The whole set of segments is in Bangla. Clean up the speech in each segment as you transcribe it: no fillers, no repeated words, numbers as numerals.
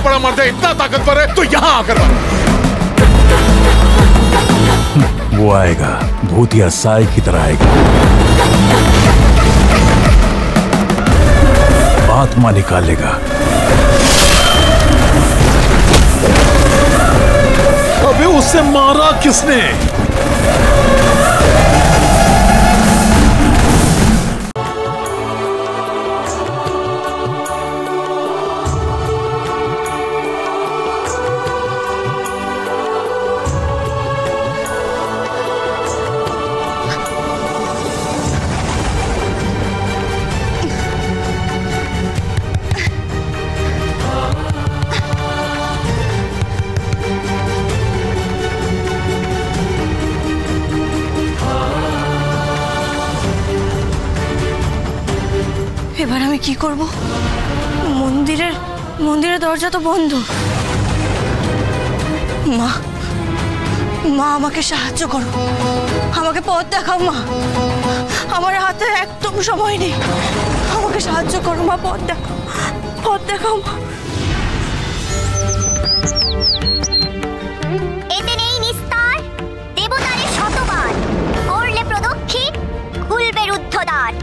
बड़ा मर्द है, इतना ताकतवर है, तो यहाँ आकर वो आएगा, भूतिया साय की तरह आएगा, आत्मा निकालेगा। अबे उससे मारा किसने? এবার আমি কি করব? মন্দিরের দরজা তো বন্ধ। মা, মা আমাকে সাহায্য করো, আমাকে পথ দেখাও মা, আমার হাতে একদম সময় নেই, আমাকে সাহায্য করো মা, পথ দেখাও মা। এতে নেই নিস্তার, দেবতারে শতবার করলে প্রদক্ষিণ, খুলবে রুদ্ধদ্বার।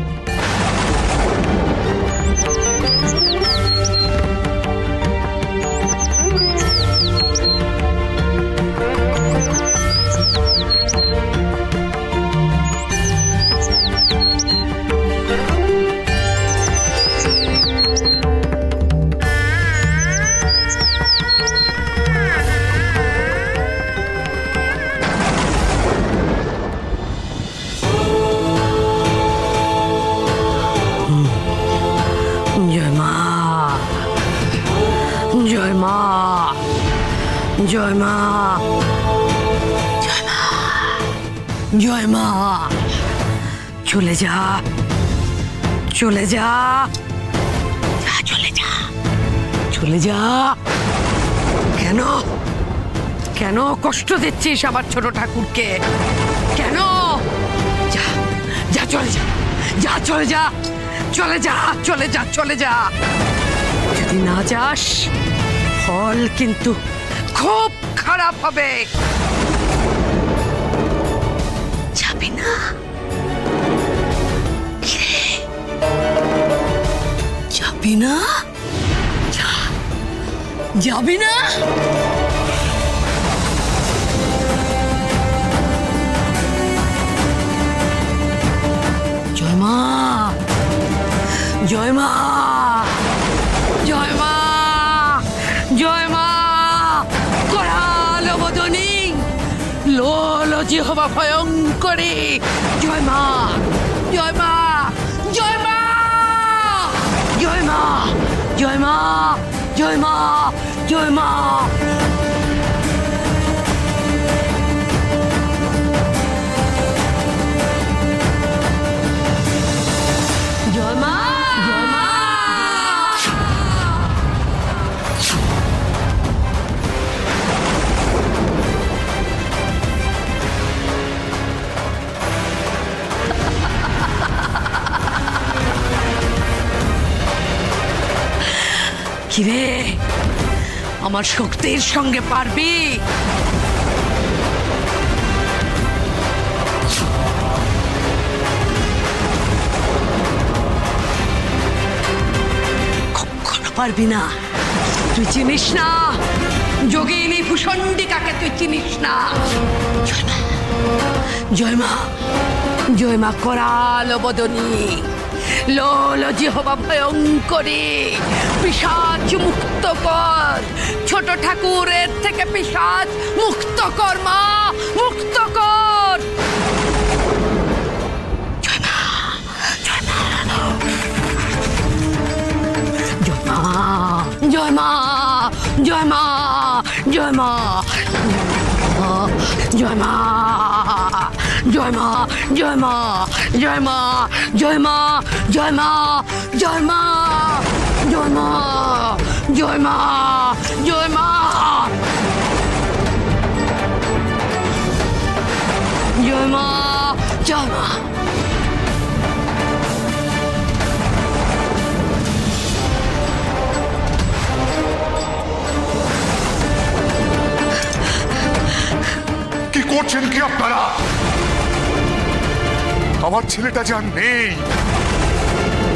জয় মা, জয় মা, চলে যা, চলে যা, চলে যা, চলে যা। কেন কেন কষ্ট দিচ্ছিস আমার ছোট ঠাকুরকে? কেন? যা যা, চলে যা, যা, চলে যা, চলে যা, চলে যা, চলে যা। যদি না যাস ফল কিন্তু খুব খারাপ হবে। যাবি না? যাবি না? যাবি না? জয় মা, জয় মা, জয় মা, জয় মা, করালো বদনী, লোলো জিহ্বা ভয়ঙ্করী। জয় মা, জয় মা, জয় মা, জয় মা, জয় মা, জয় মা, জয় মা। জয় মা, জয় মা। কিরে, আমার শক্তির সঙ্গে পারবি? কখনো পারবি না। তুই চিনিস না যোগিনী ভূষণ্ডিকাকে, তুই চিনিস না। জয় মা, জয় মা, জয় মা, করালো বদনী, লোলো জিহ্বা ভয়ঙ্করী, পিশাচ মুক্ত কর। ছোট ঠাকুরের থেকে পিশাচ মুক্ত কর মা, মুক্ত কর। জয় মা, জয় মা, জয় মা, জয় মা, জয় মা, জয় মা, জয় মা, জয় মা, জয় মা, জয় মা, জয় মা, জয় মা, জয় মা, জয় মা, জয় মা, জয় মা, জয় মা, জয় মা। আমার ছেলেটা যে আর নেই,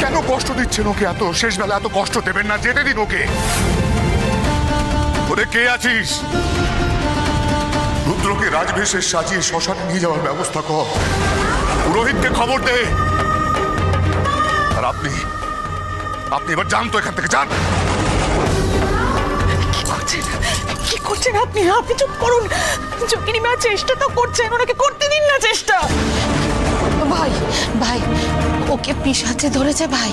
কেন কষ্ট দিচ্ছেন ওকে? এত শেষ বেলা এত কষ্ট দেবেন না, যেতে দিন ওকে। ওরে কে আছিস? রুদ্রকে রাজবেশে সাজিয়ে শ্মশানে নিয়ে যাওয়ার ব্যবস্থা কর। পুরোহিতকে খবর দে। আর আপনি এবার যান তো এখান থেকে, যান। কি করছেন আপনি? আপনি চুপ করুন। যোগিনী মা চেষ্টা তো করছেন, ওনাকে করতে দিন না চেষ্টা। ভাই ভাই, ওকে পিশাচে ধরেছে ভাই।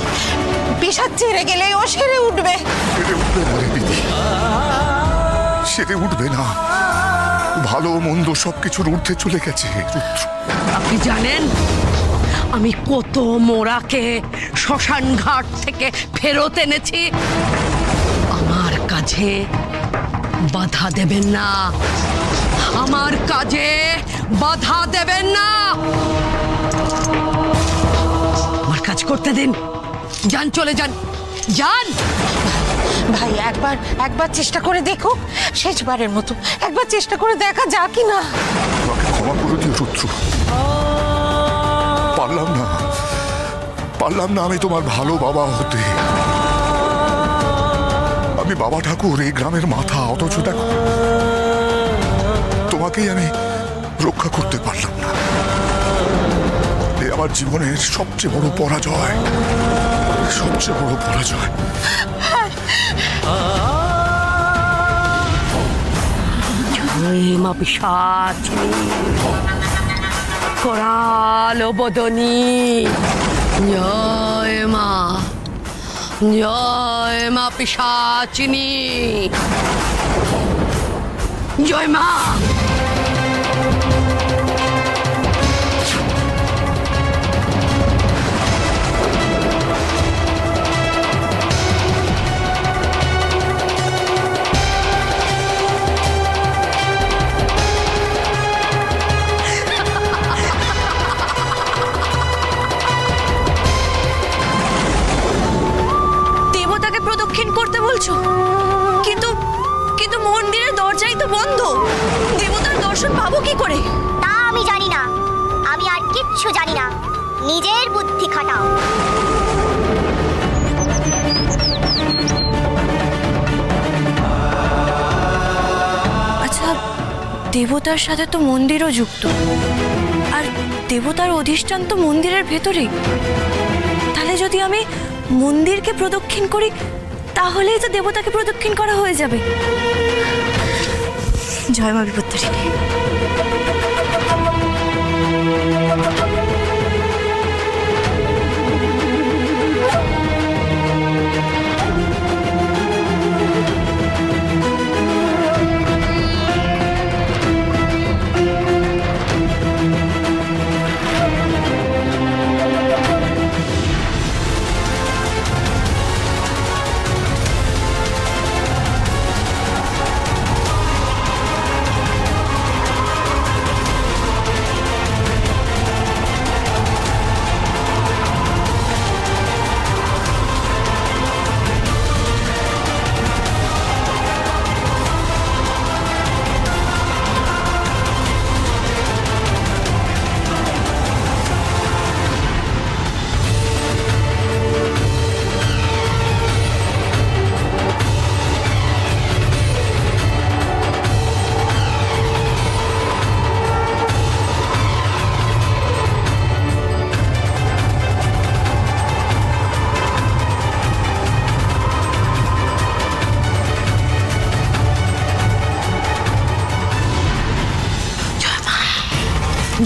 পিশাচ ছেড়ে গেলে ও সেরে উঠবে। সেরে উঠবে না রে দিদি, সেরে উঠবে না। ভালো মন্দ সবকিছুর ঊর্ধ্বে চলে গেছে রুদ্র। আপনি জানেন আমি কত মোরাকে শ্মশান ঘাট থেকে ফেরত এনেছি? আমার কাজে বাধা দেবেন না, আমার কাজে বাধা দেবেন না। আমার কাজ করতে দিন। যান, চলে যান, যান। ভাই একবার চেষ্টা করে দেখো, শেষবারের মতো একবার চেষ্টা করে দেখা যাক কি না। আমাকে ক্ষমা করে দিও রুদ্র, পারলাম না আমি তোমার ভালো বাবা হতে। আমি বাবা ঠাকুর, এই গ্রামের মাথা, অথচ দেখো তোমাকেই আমি রক্ষা করতে পারলাম না। এ আমার জীবনের সবচেয়ে বড় পরাজয়, সবচেয়ে বড় পরাজয়। মা পিশাচিনী, করাল বদনী, জয় মা, জয় মা পিশাচিনী, জয় মা। প্রদক্ষিণ করতে বলছো, কিন্তু কিন্তু মন্দিরের দরজাই তো বন্ধ। দেবতার দর্শন পাবো কি করে? তা আমি জানি না, আমি আর কিচ্ছু জানি না। নিজের বুদ্ধি খাটাও। আচ্ছা, দেবতার সাথে তো মন্দিরও যুক্ত, আর দেবতার অধিষ্ঠান তো মন্দিরের ভেতরেই। তাহলে যদি আমি মন্দিরকে প্রদক্ষিণ করি, তাহলেই তো দেবতাকে প্রদক্ষিণ করা হয়ে যাবে। জয় মা বিপত্তারিণী।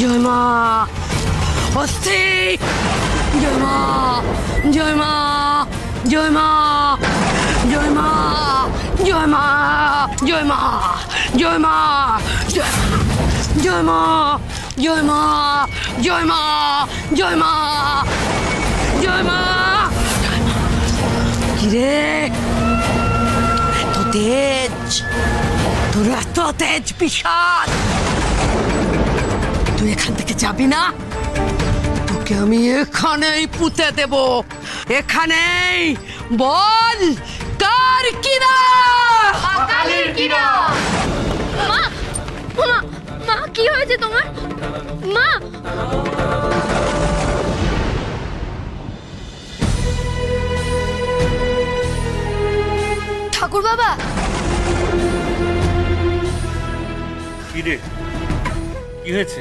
জয় মা অস্থি, জয় মা, জয় মা, জয় মা, জয় মা, জয় মা, জয় মা, জয় মা, জয় মা, জয় মা, জয় মা, জয় মা, জয় মা। কিরে এত তেজ, তোর এত তেজ পিশাচ, তুই এখান থেকে যাবি না? তোকে আমি এখানেই পুঁতে দেব, এখানেই। বল কার কিনা? কালীর কিনা। মা, মা, মা কি হয়েছে তোমার? মা বাবা। কি রে, কি হয়েছে?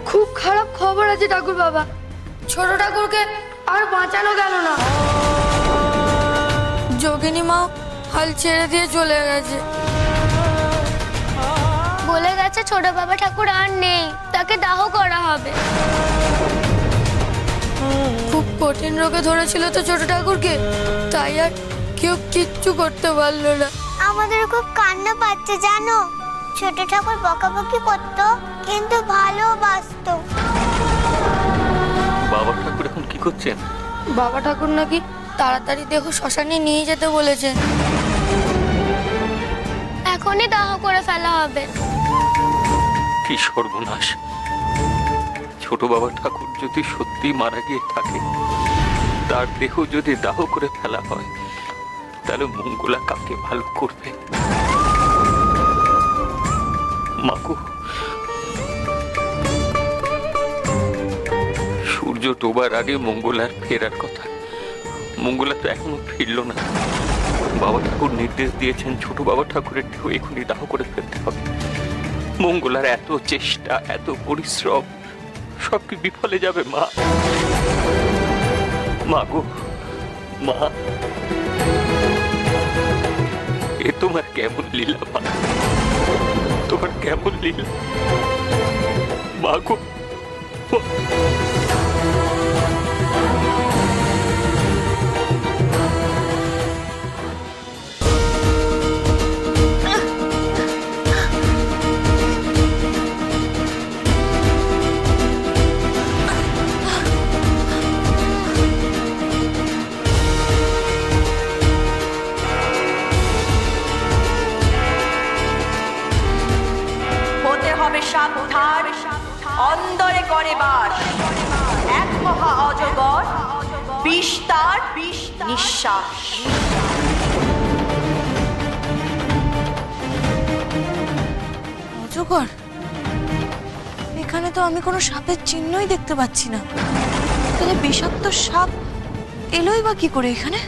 খুব খারাপ খবর আছে ঠাকুর বাবা, ছোট ঠাকুরকে আর বাঁচানো গেল না। যোগিনী মা হাল ছেড়ে দিয়ে চলে গেছে। বলে গেছে ছোট বাবা ঠাকুর আর নেই, তাকে দাহ করা হবে। খুব কঠিন রোগে ধরেছিল তো ছোট ঠাকুরকে, তাই আর কেউ কিচ্ছু করতে পারলো না। আমাদের খুব কান্না পাচ্ছে জানো। ছোট ঠাকুর বকাবকি করতো কিন্তু ভালোবাসতো। বাবা ঠাকুর এখন কি করছেন? বাবা ঠাকুর নাকি তাড়াতাড়ি দেহ শ্মশানে নিয়ে যেতে বলেছেন। এখনই দাহ করে ফেলা হবে। কি সর্বনাশ! ছোট বাবা ঠাকুর যদি সত্যি মারা গিয়ে থাকে, তার দেহ যদি দাহ করে ফেলা হয়, তাহলে মঙ্গলা কাকে ভালো করবে? মাগো, সূর্য ডোবার আগে মঙ্গলার ফেরার কথা। মঙ্গলা তো এখনো ফিরল না। বাবা ঠাকুর নির্দেশ দিয়েছেন ছোট বাবা ঠাকুরের দেহ এখনই দাহ করে ফেলতে হবে। মঙ্গলার এত চেষ্টা, এত পরিশ্রম সব কি বিফলে যাবে? মা, মাগো, মা, এ তোমার কেমন লীলা? মা, তোমার কেমন লীলা? মাগো, সাবধান, অন্দরে করে বাস এক মহা অজগর, বিষ তার নিঃশ্বাস। অজগর? এখানে তো আমি কোনো সাপের চিহ্নই দেখতে পাচ্ছি না। তাহলে বিষাক্ত সাপ এলোই বা কি করে এখানে?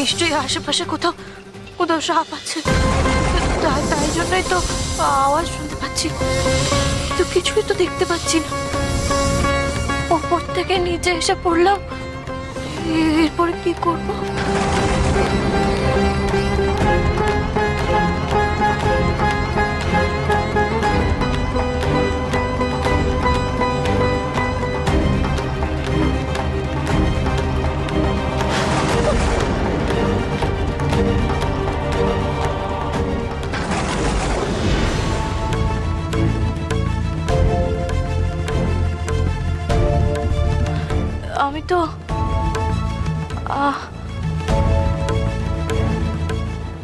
নিশ্চয়ই আশেপাশে কোথাও কোথাও সাপ আছে, তাই জন্যই তো আওয়াজ শুনতে পাচ্ছি, কিন্তু কিছুই তো দেখতে পাচ্ছি না। ওপর থেকে নিচে এসে পড়লাম, এরপরে কি করব? আমি তো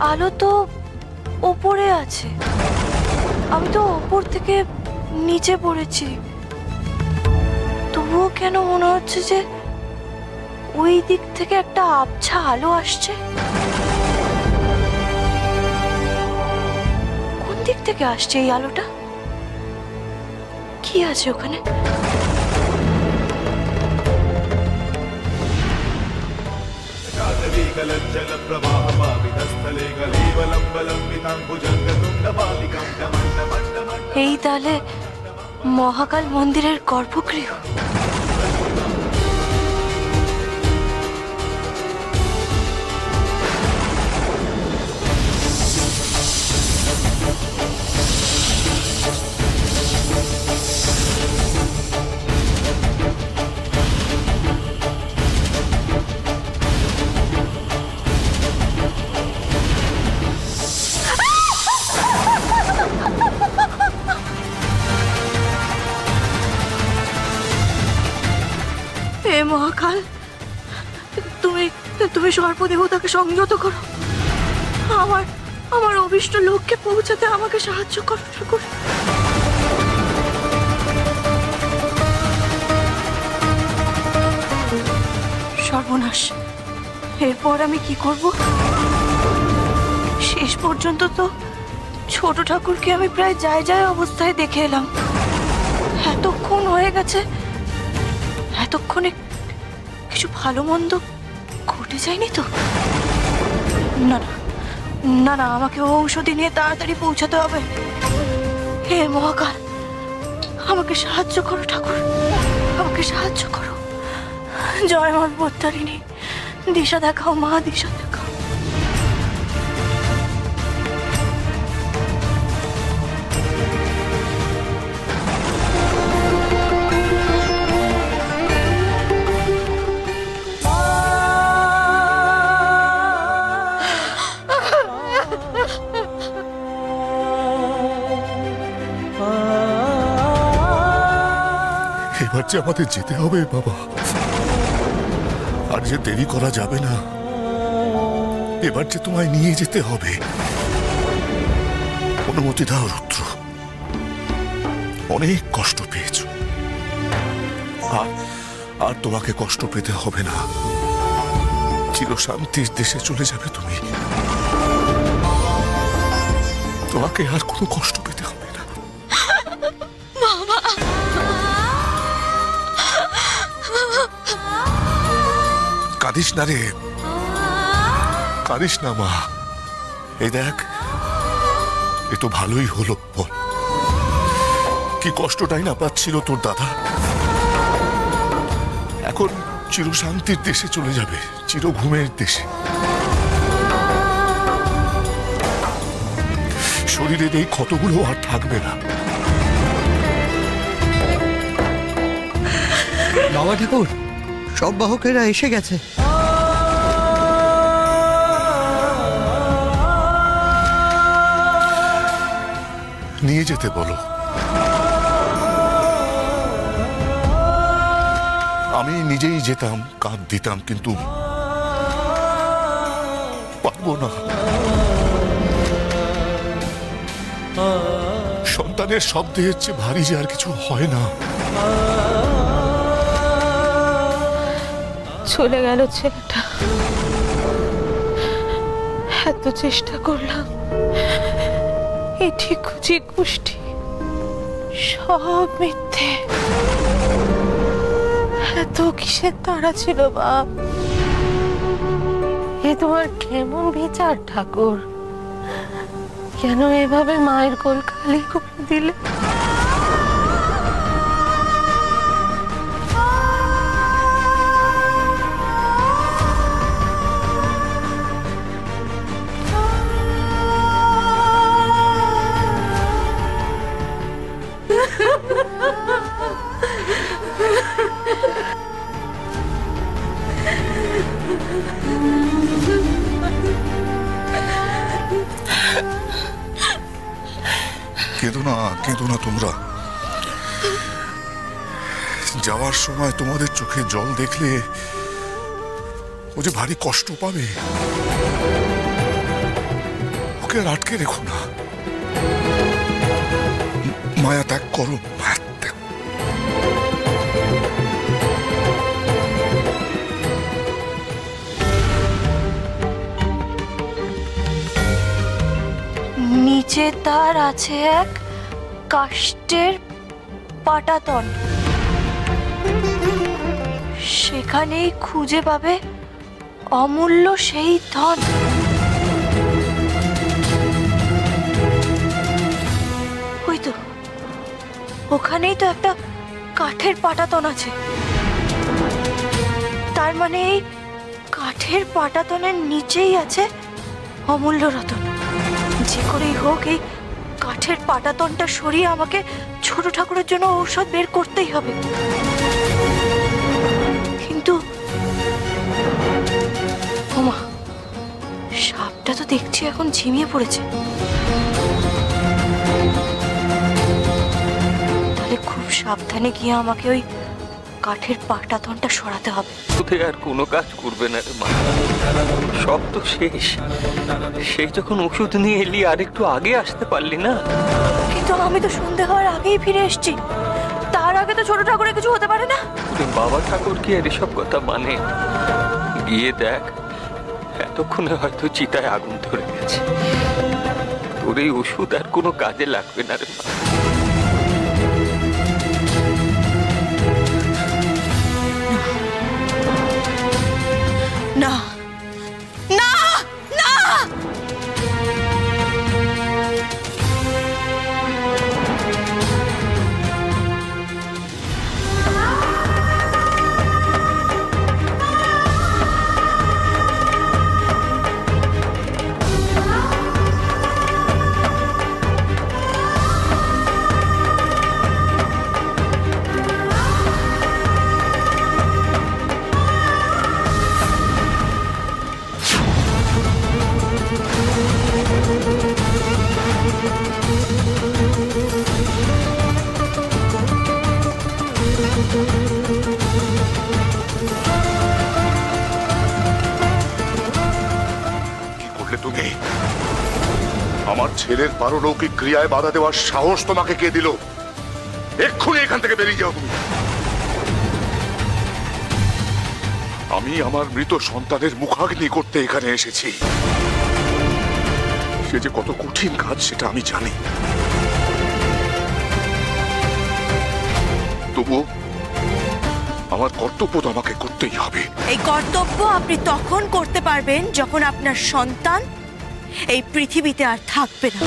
আলো তো ওপরে আছে, আমি তো ওপর থেকে নিচে পড়েছি, তবুও কেন মনে হচ্ছে যে ওই দিক থেকে একটা আবছা আলো আসছে। কোন দিক থেকে আসছে এই আলোটা? কি আছে ওখানে? এই তাহলে মহাকাল মন্দিরের গর্ভগৃহ। মহাকাল, তুমি সর্পদেবতাকে সংযত করো, আমার অভিষ্ট লক্ষ্যে পৌঁছাতে আমাকে সাহায্য করো ঠাকুর। সর্বনাশ, এরপর আমি কি করব? শেষ পর্যন্ত তো ছোট ঠাকুরকে আমি প্রায় যায় যায় অবস্থায় দেখে এলাম। এতক্ষণ হয়ে গেছে, এতক্ষণে কিছু ভালো মন্দ ঘটে যায়নি তো? না না না না, আমাকে ঔষধি নিয়ে তাড়াতাড়ি পৌঁছাতে হবে। হে মহাকাল, আমাকে সাহায্য করো ঠাকুর, আমাকে সাহায্য করো। জয় মা বিপত্তারিণী, দিশা দেখাও মা, দিশা দেখাও। এবার যে আমাদের যেতে হবে বাবা, আর যে দেরি করা যাবে না। এবার যে তোমায় নিয়ে যেতে হবে। অনুমতি দাও রুদ্র, অনেক কষ্ট পেয়েছ, আর তোমাকে কষ্ট পেতে হবে না। চিরশান্তির দেশে চলে যাবে তুমি, তোমাকে আর কোনো কষ্ট পেতে হবে না। কাঁদিস না রে, কাঁদিস না মা। এই দেখ, এ তো ভালোই হলো। বল, কি কষ্টটাই না পাচ্ছিল তোর দাদা। এখন চিরশান্তির দেশে চলে যাবে, চির ঘুমের দেশে। শরীরের এই ক্ষতগুলো আর থাকবে না। বাবা ঠাকুর, সব বাহকেরা এসে গেছে। নিয়ে যেতে বলো। আমি নিজেই যেতাম, কাঁধ দিতাম, কিন্তু পারবো না। সন্তানের শব্দের চেয়ে ভারী যে আর কিছু হয় না। চলে গেল ছেলেটা, এত চেষ্টা করলাম, এই ঠিকুজি গোষ্ঠী সব মিথ্যে। এত কিসের তাড়া ছিল বাপ? এ তোমার কেমন বিচার ঠাকুর? কেন এভাবে মায়ের কোল খালি করে দিলে? কেঁদো না তোমরা। যাওয়ার সময় তোমাদের চোখে জল দেখলে ও যে ভারী কষ্ট পাবে। ওকে আর আটকে রেখো না। মায়া ত্যাগ করো, মায়া ত্যাগ। নিচে তার আছে এক কাষ্ঠের পাটাতন, সেখানেই খুঁজে পাবে অমূল্য সেই ধন। ওই তো, ওখানেই তো একটা কাঠের পাটাতন আছে। তার মানে এই কাঠের পাটাতনের নিচেই আছে অমূল্য রতন। যে করেই হোক এই কাঠের পাটাতনটা সরিয়ে আমাকে ছোট ঠাকুরের জন্য ঔষধ বের করতেই হবে। কিন্তু ওমা, সাপটা তো দেখছি এখন ঝিমিয়ে পড়েছে। তাহলে খুব সাবধানে গিয়ে আমাকে ওই কাঠের পাটাতনটা সরাতে হবে। কোথায় আর কোনো কাজ করবে না রে মা, সব তো শেষ। সেই যখন ওষুধ নিয়ে এলি আর একটু আগে আসতে পারলি না? কিন্তু আমি তো সন্ধে হওয়ার আগেই ফিরে এসেছি, তার আগে তো ছোট ঠাকুরের কিছু হতে পারে না। বাবা ঠাকুর কি আর এসব কথা মানে? গিয়ে দেখ, এতক্ষণে হয়তো চিতায় আগুন ধরে গেছে। তোর এই ওষুধ আর কোনো কাজে লাগবে না রে মা। না না না, তুমি আমার ছেলের পারলৌকিক ক্রিয়ায় বাধা দেওয়ার সাহস তোমাকে কে দিল? এক্ষুনি এখান থেকে বেরিয়ে যাও তুমি। আমি আমার মৃত সন্তানের মুখাগ্নি করতে এখানে এসেছি। সে যে কত কঠিন কাজ সেটা আমি জানি, তবুও আমার কর্তব্য তো আমাকে করতেই হবে। এই কর্তব্য আপনি তখন করতে পারবেন যখন আপনার সন্তান এই পৃথিবীতে আর থাকবে না।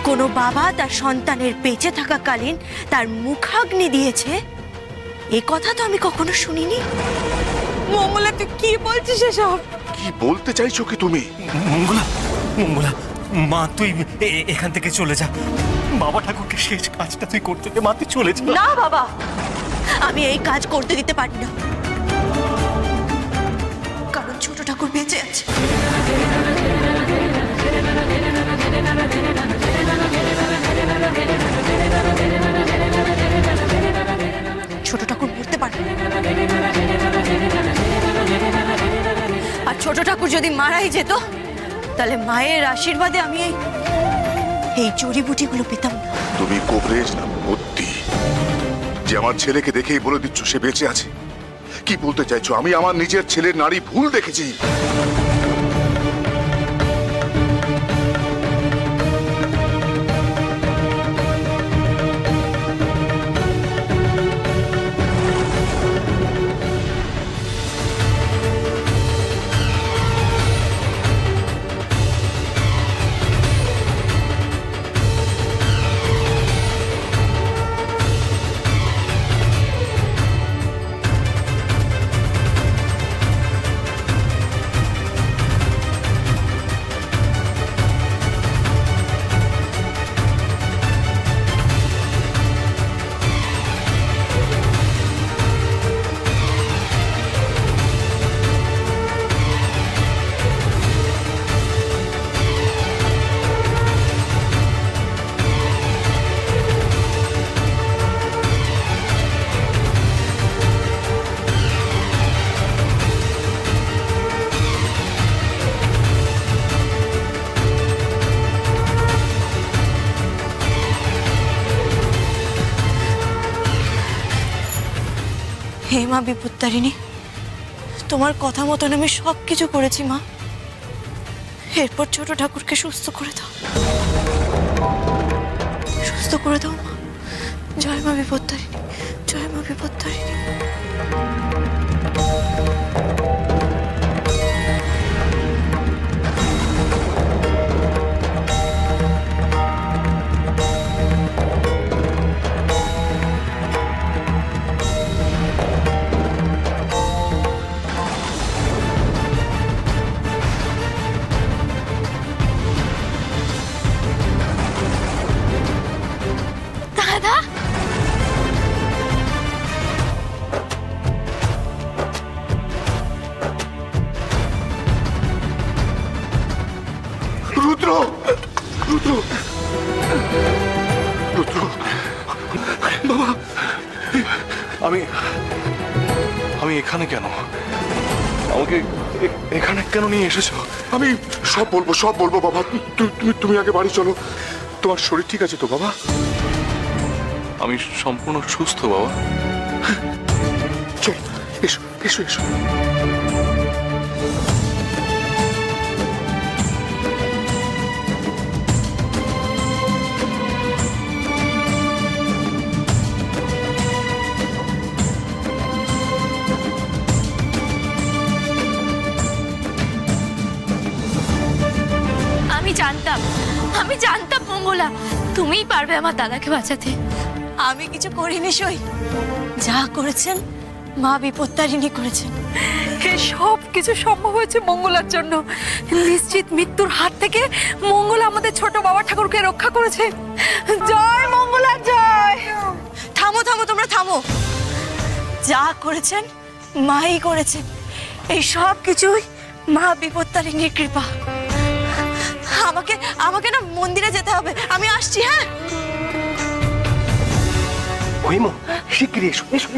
কোনো বাবা তার সন্তানের বেঁচে থাকাকালীন তার মুখাগ্নি দিয়েছে, এ কথা তো আমি কখনো শুনিনি। মঙ্গলা, তুই কি বলছিস এসব? কি বলতে চাইছো কি তুমি? মঙ্গলা, মঙ্গলা মা, তুই এখান থেকে চলে যা। বাবা ঠাকুরকে শেষ কাজটা তুই করতে দে মা, তুই চলে যা। না বাবা, আমি এই কাজ করতে দিতে পারি না, কারণ ছোট ঠাকুর বেঁচে আছে। ছোট ঠাকুর মরতে পারে, আর ছোট ঠাকুর যদি মারাই যেত তাহলে মায়ের আশীর্বাদে আমি এই জড়িবুটিগুলো পেতাম না। তুমি কোবরেজ না বুদ্ধি যে আমার ছেলেকে দেখেই বলে দিচ্ছ সে বেঁচে আছে? কি বলতে চাইছো? আমি আমার নিজের ছেলের নারী ভুল দেখেছি। হে মা বিপত্তারিণী, তোমার কথা মতন আমি সবকিছু করেছি মা। এরপর ছোট ঠাকুরকে সুস্থ করে দাও, সুস্থ করে দাও মা। জয় মা বিপত্তারিণী, জয় মা বিপত্তারিণী। দাদা, রুদ্র, রুদ্র, রুদ্র, বাবা, আমি এখানে কেন? আমাকে এখানে কেন নিয়ে এসেছো? আমি সব বলবো বাবা। তুমি আগে বাড়ি চলো। তোমার শরীর ঠিক আছে তো বাবা? আমি সম্পূর্ণ সুস্থ বাবা। চল এসো এসো এসো। আমি জানতাম মঙ্গলা তুমিই পারবে আমার দাদাকে বাঁচাতে। আমি কিছু করিনি সই, যা করেছেন মা বিপত্তারিণী করেছেন। সব কিছু সম্ভব হয়েছে মঙ্গলার জন্য। নিশ্চিত মৃত্যুর হাত থেকে মঙ্গলা আমাদের ছোট বাবা ঠাকুরকে রক্ষা করেছে। জয় মঙ্গলা জয়। থামো থামো, তোমরা থামো। যা করেছেন মাই করেছেন, এই সব কিছুই মা বিপত্তারিণীর কৃপা। আমাকে আমাকে না মন্দিরে যেতে হবে, আমি আসছি। হ্যাঁ শিগগিরই এসো এসো।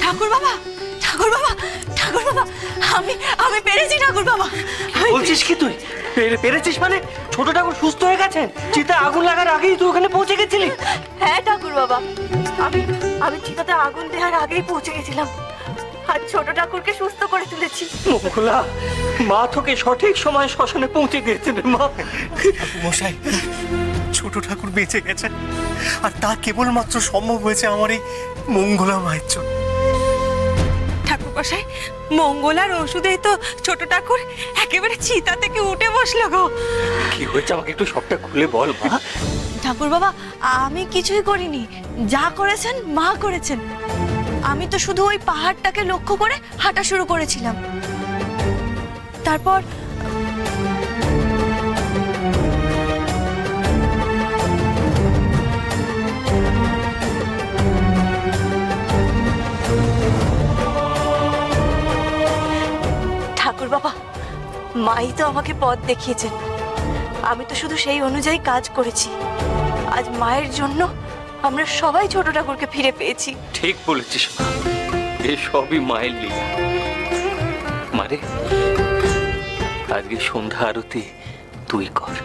ঠাকুর বাবা ঠাকুর বাবা ঠাকুর বাবা, আমি আমি পেরেছি ঠাকুর বাবা। বলছিস কি তুই? পেরেছিস মানে? ছোট ঠাকুর সুস্থ হয়ে গেছেন? চিতা আগুন লাগার আগেই তুই ওখানে পৌঁছে গেছিলি? হ্যাঁ ঠাকুর বাবা, আমি আমি চিতাতে আগুন দেওয়ার আগেই পৌঁছে গেছিলাম আর ছোট ঠাকুরকে সুস্থ করে তুলেছি। মঙ্গলা, মা তোকে সঠিক সময় শ্মশানে পৌঁছে দিয়েছেন। মা মশাই, ছোট ঠাকুর বেঁচে গেছে আর তা কেবলমাত্র সম্ভব হয়েছে আমার এই মঙ্গলা মায়ের জন্য। ঠাকুর মশাই, মঙ্গলার ওষুধেই তো ছোট ঠাকুর একেবারে চিতা থেকে উঠে বসলো গো। কি হয়েছে আমাকে একটু সবটা খুলে বল মা। ঠাকুর বাবা, আমি কিছুই করিনি, যা করেছেন মা করেছেন। আমি তো শুধু ওই পাহাড়টাকে লক্ষ্য করে হাঁটা শুরু করেছিলাম। তারপর ঠাকুর বাবা, মাই তো আমাকে পথ দেখিয়েছেন, আমি তো শুধু সেই অনুযায়ী কাজ করেছি। আজ মায়ের জন্য আমরা সবাই ছোট ঠাকুরকে ফিরে পেয়েছি। ঠিক বলেছিস, এ সবই মায়ের লীলা। মারে, আজকে সন্ধ্যা আরতি তুই কর।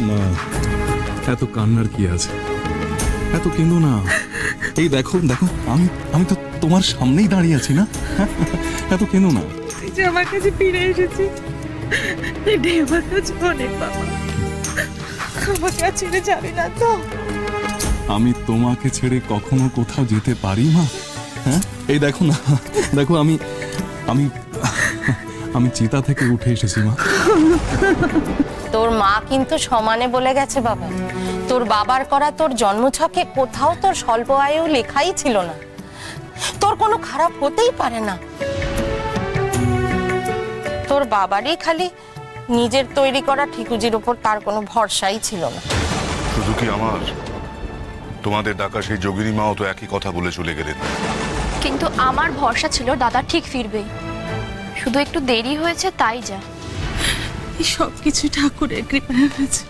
মা, এত কান্নার কি আছে? এত কেঁদো না। এই দেখো দেখো, আমি তো তোমার সামনেই দাঁড়িয়ে আছি না। এত কেঁদো না। যে আমার কাছে ফিরে এসেছি, এটাই আমার কাছে অনেক বাবা। আমাকে আর ছেড়ে যাবে না তো? আমি তোমাকে ছেড়ে কখনো কোথাও যেতে পারি মা? হ্যাঁ, এই দেখো না, দেখো আমি আমি আমি চিতা থেকে উঠে এসেছি মা। তোর মা কিন্তু সমানে বলে গেছে বাবা, তোর বাবার করা তোর জন্মছকে কোথাও তোর স্বল্প আয়ু লেখাই ছিল না। তোর কোনো খারাপ হতেই পারে না। তোর বাবারই খালি নিজের তৈরি করা ঠিকুজির উপর তার কোনো ভরসাই ছিল না। শুধু কি আমার, তোমাদের ডাকা সেই যোগিনী মাও তো একই কথা বলে চলে গেলেন। কিন্তু আমার ভরসা ছিল দাদা ঠিক ফিরবেই, শুধু একটু দেরি হয়েছে তাই যা। এই সব কিছু ঠাকুরের কৃপায় হয়েছে,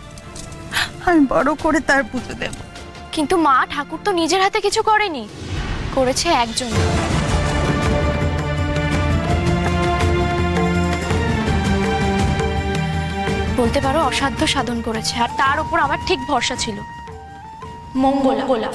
আমি বড় করে তার পুজো দেব। কিন্তু মা, ঠাকুর তো নিজের হাতে কিছু করেনি, করেছে একজন। বলতে পারো অসাধ্য সাধন করেছে, আর তার উপর আমার ঠিক ভরসা ছিল, মঙ্গলা।